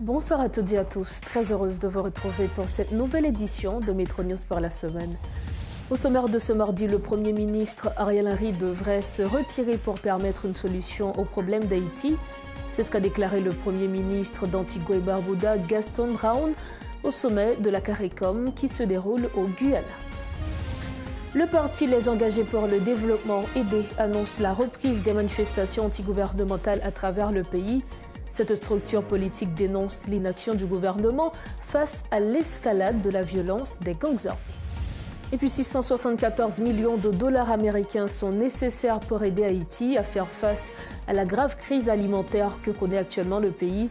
Bonsoir à toutes et à tous, très heureuse de vous retrouver pour cette nouvelle édition de Métro News pour la semaine. Au sommaire de ce mardi, le Premier ministre Ariel Henry devrait se retirer pour permettre une solution au problème d'Haïti. C'est ce qu'a déclaré le Premier ministre d'Antigua et Barbuda, Gaston Brown, au sommet de la CARICOM qui se déroule au Guyana. Le parti Les Engagés pour le Développement aidé annonce la reprise des manifestations antigouvernementales à travers le pays. Cette structure politique dénonce l'inaction du gouvernement face à l'escalade de la violence des gangs armés. Et puis 674 millions de dollars américains sont nécessaires pour aider Haïti à faire face à la grave crise alimentaire que connaît actuellement le pays.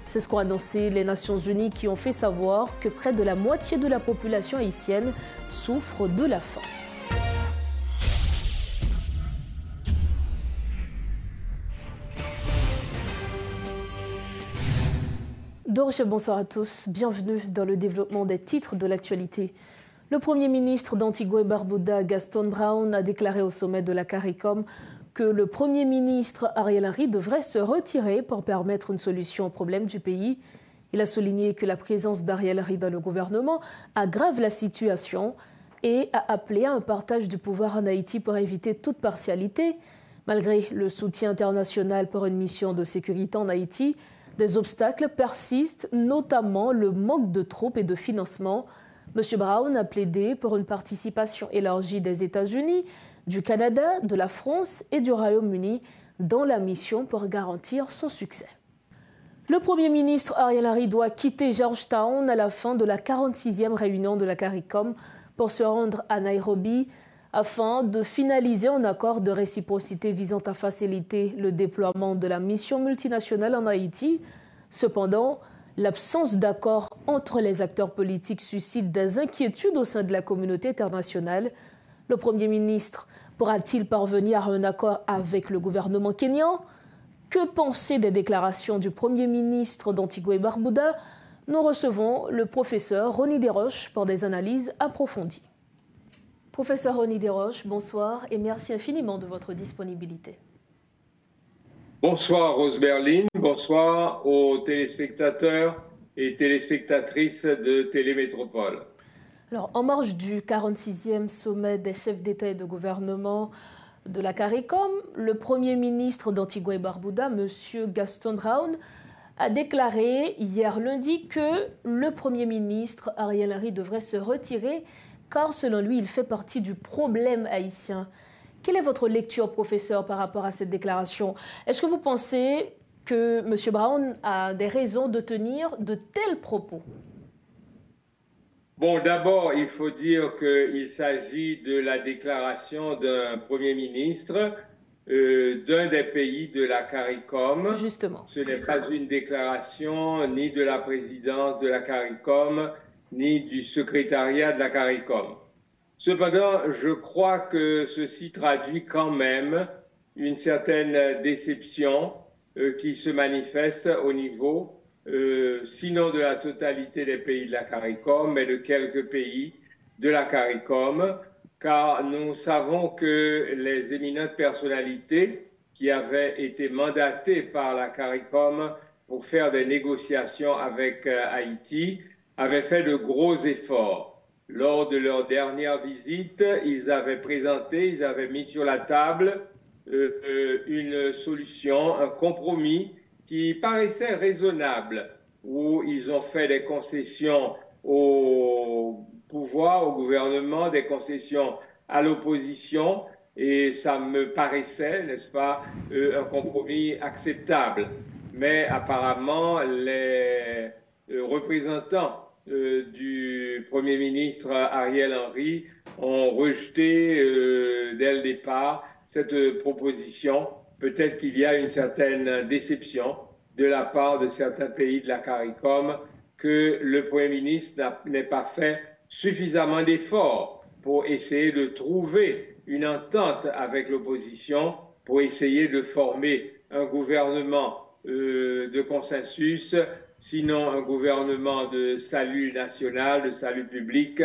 C'est ce qu'ont annoncé les Nations Unies qui ont fait savoir que près de la moitié de la population haïtienne souffre de la faim. Dorche, bonsoir à tous. Bienvenue dans le développement des titres de l'actualité. Le Premier ministre d'Antigua et Barbuda, Gaston Brown, a déclaré au sommet de la CARICOM que le Premier ministre Ariel Henry devrait se retirer pour permettre une solution au problème du pays. Il a souligné que la présence d'Ariel Henry dans le gouvernement aggrave la situation et a appelé à un partage du pouvoir en Haïti pour éviter toute partialité. Malgré le soutien international pour une mission de sécurité en Haïti, des obstacles persistent, notamment le manque de troupes et de financement. M. Brown a plaidé pour une participation élargie des États-Unis, du Canada, de la France et du Royaume-Uni dans la mission pour garantir son succès. Le Premier ministre Ariel Henry doit quitter Georgetown à la fin de la 46e réunion de la CARICOM pour se rendre à Nairobi afin de finaliser un accord de réciprocité visant à faciliter le déploiement de la mission multinationale en Haïti. Cependant, l'absence d'accord entre les acteurs politiques suscite des inquiétudes au sein de la communauté internationale. Le Premier ministre pourra-t-il parvenir à un accord avec le gouvernement kényan? Que penser des déclarations du Premier ministre d'Antigua et Barbuda? Nous recevons le professeur Ronnie Desroches pour des analyses approfondies. Professeur Ronnie Desroches, bonsoir et merci infiniment de votre disponibilité. Bonsoir Rose Berlin, bonsoir aux téléspectateurs et téléspectatrices de Télémétropole. Alors, en marge du 46e sommet des chefs d'État et de gouvernement de la CARICOM, le Premier ministre d'Antigua et Barbuda, M. Gaston Brown, a déclaré hier lundi que le Premier ministre Ariel Henry devrait se retirer car selon lui, il fait partie du problème haïtien. Quelle est votre lecture, professeur, par rapport à cette déclaration? Est-ce que vous pensez que M. Brown a des raisons de tenir de tels propos? Bon, d'abord, il faut dire qu'il s'agit de la déclaration d'un Premier ministre d'un des pays de la CARICOM. Justement. Ce n'est pas une déclaration ni de la présidence de la CARICOM, ni du secrétariat de la CARICOM. Cependant, je crois que ceci traduit quand même une certaine déception qui se manifeste au niveau, sinon de la totalité des pays de la CARICOM, mais de quelques pays de la CARICOM, car nous savons que les éminentes personnalités qui avaient été mandatées par la CARICOM pour faire des négociations avec Haïti avaient fait de gros efforts. Lors de leur dernière visite, ils avaient mis sur la table une solution, un compromis qui paraissait raisonnable, où ils ont fait des concessions au pouvoir, au gouvernement, des concessions à l'opposition, et ça me paraissait, n'est-ce pas, un compromis acceptable. Mais apparemment, les représentants du Premier ministre Ariel Henry ont rejeté dès le départ cette proposition. Peut-être qu'il y a une certaine déception de la part de certains pays de la CARICOM que le Premier ministre n'ait pas fait suffisamment d'efforts pour essayer de trouver une entente avec l'opposition, pour essayer de former un gouvernement de consensus, sinon un gouvernement de salut national, de salut public,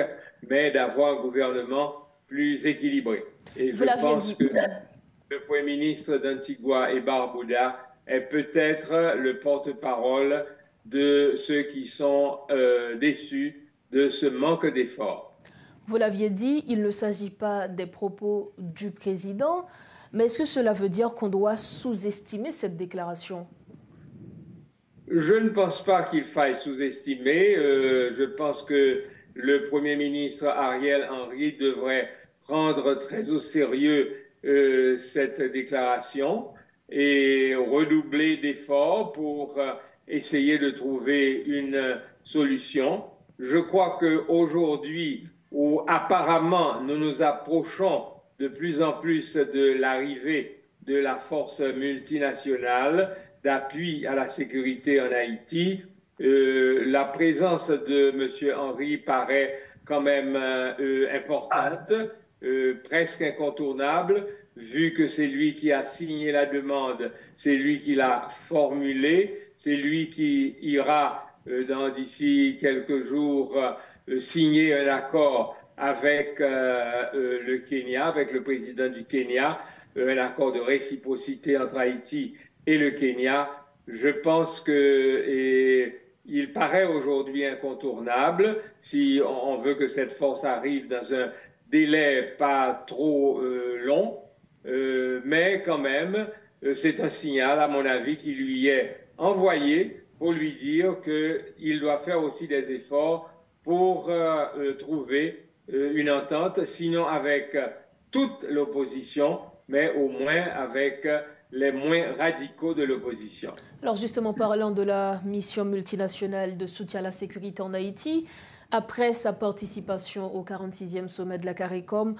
mais d'avoir un gouvernement plus équilibré. Et je pense que le Premier ministre d'Antigua et Barbuda est peut-être le porte-parole de ceux qui sont déçus de ce manque d'efforts. Vous l'aviez dit, il ne s'agit pas des propos du président, mais est-ce que cela veut dire qu'on doit sous-estimer cette déclaration? Je ne pense pas qu'il faille sous-estimer. Je pense que le Premier ministre Ariel Henry devrait prendre très au sérieux cette déclaration et redoubler d'efforts pour essayer de trouver une solution. Je crois qu'aujourd'hui, où apparemment nous nous approchons de plus en plus de l'arrivée de la force multinationale d'appui à la sécurité en Haïti, la présence de M. Henry paraît quand même importante, presque incontournable, vu que c'est lui qui a signé la demande, c'est lui qui l'a formulée, c'est lui qui ira d'ici quelques jours signer un accord avec le Kenya, avec le président du Kenya, un accord de réciprocité entre Haïti et le Kenya. Je pense qu'il paraît aujourd'hui incontournable si on veut que cette force arrive dans un délai pas trop long, mais quand même, c'est un signal, à mon avis, qui lui est envoyé pour lui dire qu'il doit faire aussi des efforts pour trouver une entente, sinon avec toute l'opposition, mais au moins avec les moins radicaux de l'opposition. Alors justement, parlant de la mission multinationale de soutien à la sécurité en Haïti, après sa participation au 46e sommet de la CARICOM,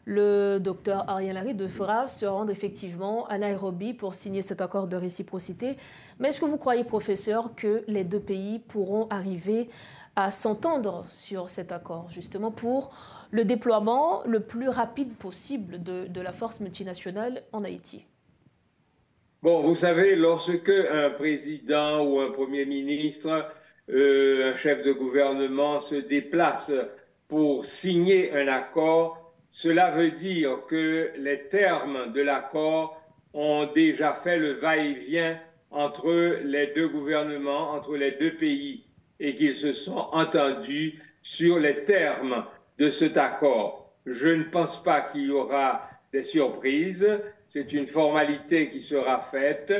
le docteur Ariel Henry devra se rendre effectivement à Nairobi pour signer cet accord de réciprocité. Mais est-ce que vous croyez, professeur, que les deux pays pourront arriver à s'entendre sur cet accord, justement pour le déploiement le plus rapide possible de la force multinationale en Haïti? Bon, vous savez, lorsque un président ou un premier ministre, un chef de gouvernement se déplace pour signer un accord, cela veut dire que les termes de l'accord ont déjà fait le va-et-vient entre les deux gouvernements, entre les deux pays, et qu'ils se sont entendus sur les termes de cet accord. Je ne pense pas qu'il y aura des surprises. C'est une formalité qui sera faite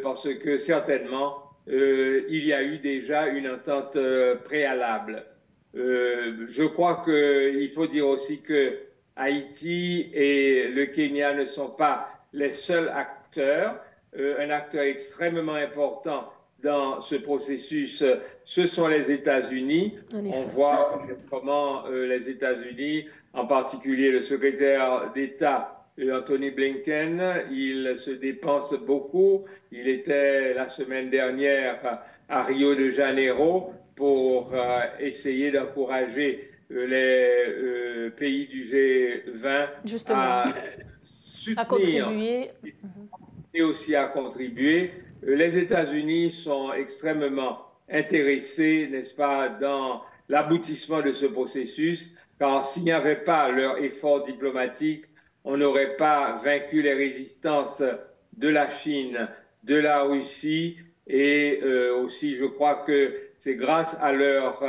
parce que certainement il y a eu déjà une entente préalable. Je crois qu'il faut dire aussi que Haïti et le Kenya ne sont pas les seuls acteurs. Un acteur extrêmement important dans ce processus, ce sont les États-Unis. On voit comment les États-Unis, en particulier le secrétaire d'État Anthony Blinken, il se dépense beaucoup. Il était la semaine dernière à Rio de Janeiro pour essayer d'encourager les pays du G20 à soutenir et aussi à contribuer. Les États-Unis sont extrêmement intéressés, n'est-ce pas, dans l'aboutissement de ce processus, car s'il n'y avait pas leur effort diplomatique, on n'aurait pas vaincu les résistances de la Chine, de la Russie, et aussi je crois que c'est grâce à leur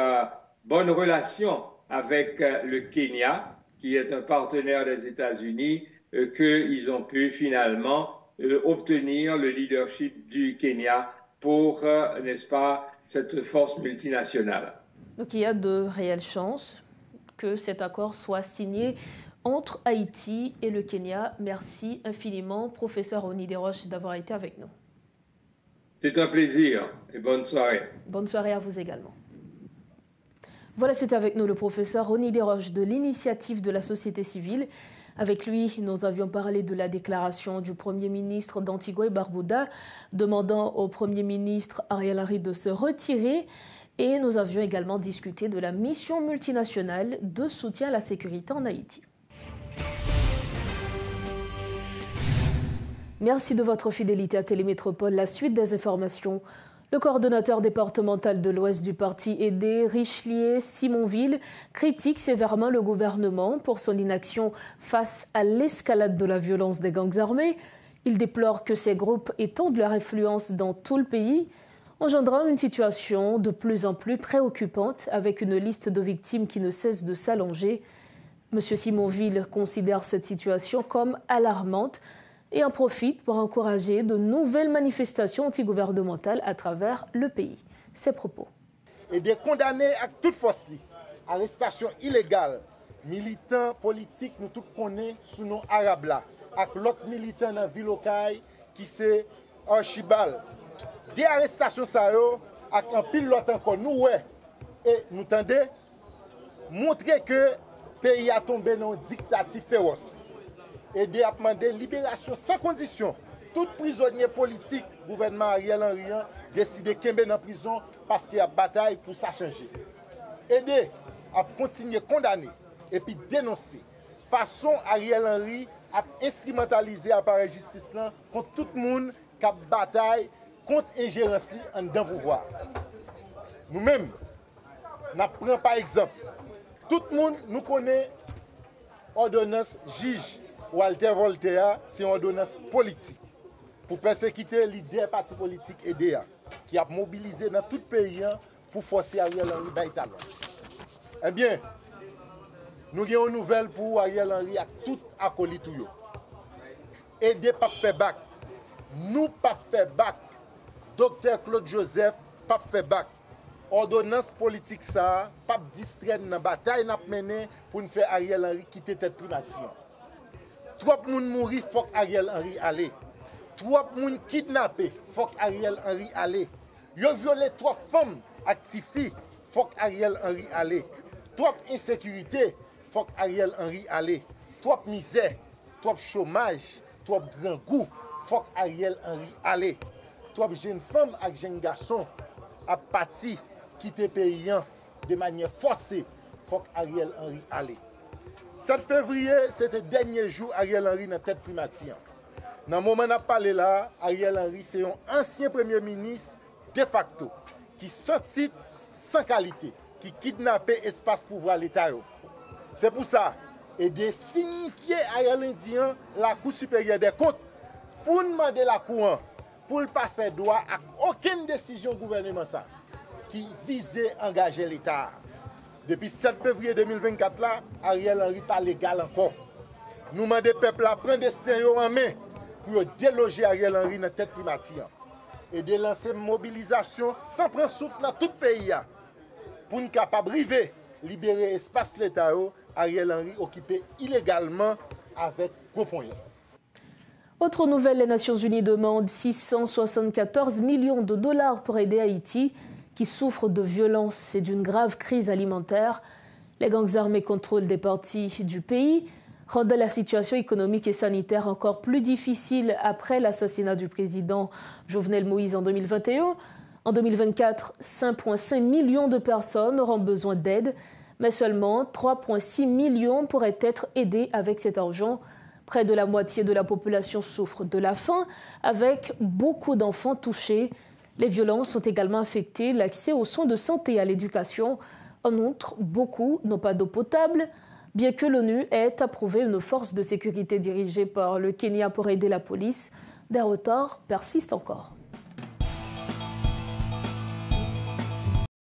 bonne relation avec le Kenya, qui est un partenaire des États-Unis, qu'ils ont pu finalement obtenir le leadership du Kenya pour, n'est-ce pas, cette force multinationale. Donc il y a de réelles chances que cet accord soit signé entre Haïti et le Kenya. Merci infiniment, professeur Rony Desroches, d'avoir été avec nous. C'est un plaisir et bonne soirée. Bonne soirée à vous également. Voilà, c'est avec nous le professeur Rony Desroches de l'initiative de la société civile. Avec lui, nous avions parlé de la déclaration du Premier ministre d'Antigua et Barbuda demandant au Premier ministre Ariel Henry de se retirer. Et nous avions également discuté de la mission multinationale de soutien à la sécurité en Haïti. Merci de votre fidélité à Télémétropole. La suite des informations. Le coordonnateur départemental de l'Ouest du parti aidé, Richelieu-Simonville, critique sévèrement le gouvernement pour son inaction face à l'escalade de la violence des gangs armés. Il déplore que ces groupes étendent leur influence dans tout le pays. engendrant une situation de plus en plus préoccupante avec une liste de victimes qui ne cesse de s'allonger. M. Simonville considère cette situation comme alarmante et en profite pour encourager de nouvelles manifestations antigouvernementales à travers le pays. Ses propos. Et de condamner à toute force l'arrestation illégale, militants politiques, nous tous connaissons sous nom arabe là, avec l'autre militant dans la ville locale qui c'est Archibald. Des arrestations ça yo, avec un pilote encore nous ouais, et nous tendez montrer que le pays a tombé dans une dictature féroce. Et de demander libération sans condition. Tout prisonnier politique, gouvernement Ariel Henry, décide de tomber dans la prison parce qu'il y a bataille pour ça changer. Aider à continuer à condamner et puis dénoncer. Façon Ariel Henry à instrumentaliser l'appareil de justice là, contre tout le monde qui a bataille contre l'ingérence en dans le pouvoir. Nous-mêmes, nous prenons par exemple, tout le monde nous connaît ordonnance juge Walter Voltaire, c'est une ordonnance politique pour persécuter l'idée parti politique EDA qui a mobilisé dans tout le pays pour forcer Ariel Henry à talon. Eh bien, nous avons une nouvelle pour Ariel Henry à tout acolyte. Aider pas faire bac. Nous pas faire bac. Docteur Claude Joseph pas faire bac. Ordonnance politique ça, pas distraire dans la bataille n'a mené pour nous faire Ariel Henry quitter tête primature. Trop de monde mourir, faut Ariel Henry aller. Trop de monde kidnappé, faut Ariel Henry aller. Yo violé 3 femmes actives, faut Ariel Henry aller. Trop insécurité, faut Ariel Henry aller. Trop misère, trop chômage, trop grand goût, faut Ariel Henry aller. Trop jeunes femmes et jeunes garçons à partir quitter pays de manière forcée, faut Ariel Henry aller. 7 février, c'était le dernier jour Ariel Henry dans la tête primature. Dans le moment où on a parlé là, Ariel Henry, c'est un ancien premier ministre de facto, qui sans titre, sans qualité, qui kidnappait l'espace pouvoir l'État. C'est pour ça, et de signifier Ariel Indien la Cour supérieure des comptes, pour demander la Cour, pour ne pas faire droit à aucune décision gouvernementale qui visait à engager l'État. Depuis 7 février 2024, là, Ariel Henry pas légal encore. Nous demandons au peuple à prendre des stéréos en main pour déloger Ariel Henry dans la tête primature et de lancer une mobilisation sans prendre souffle dans tout le pays pour nous capable de libérer l'espace l'État Ariel Henry occupé illégalement avec gros points. Autre nouvelle, les Nations Unies demandent 674 millions de dollars pour aider Haïti, qui souffre de violence et d'une grave crise alimentaire. Les gangs armés contrôlent des parties du pays, rendant la situation économique et sanitaire encore plus difficile après l'assassinat du président Jovenel Moïse en 2021. En 2024, 5,5 millions de personnes auront besoin d'aide, mais seulement 3,6 millions pourraient être aidés avec cet argent. Près de la moitié de la population souffre de la faim, avec beaucoup d'enfants touchés. Les violences ont également affecté l'accès aux soins de santé et à l'éducation. En outre, beaucoup n'ont pas d'eau potable, bien que l'ONU ait approuvé une force de sécurité dirigée par le Kenya pour aider la police. Des retards persistent encore.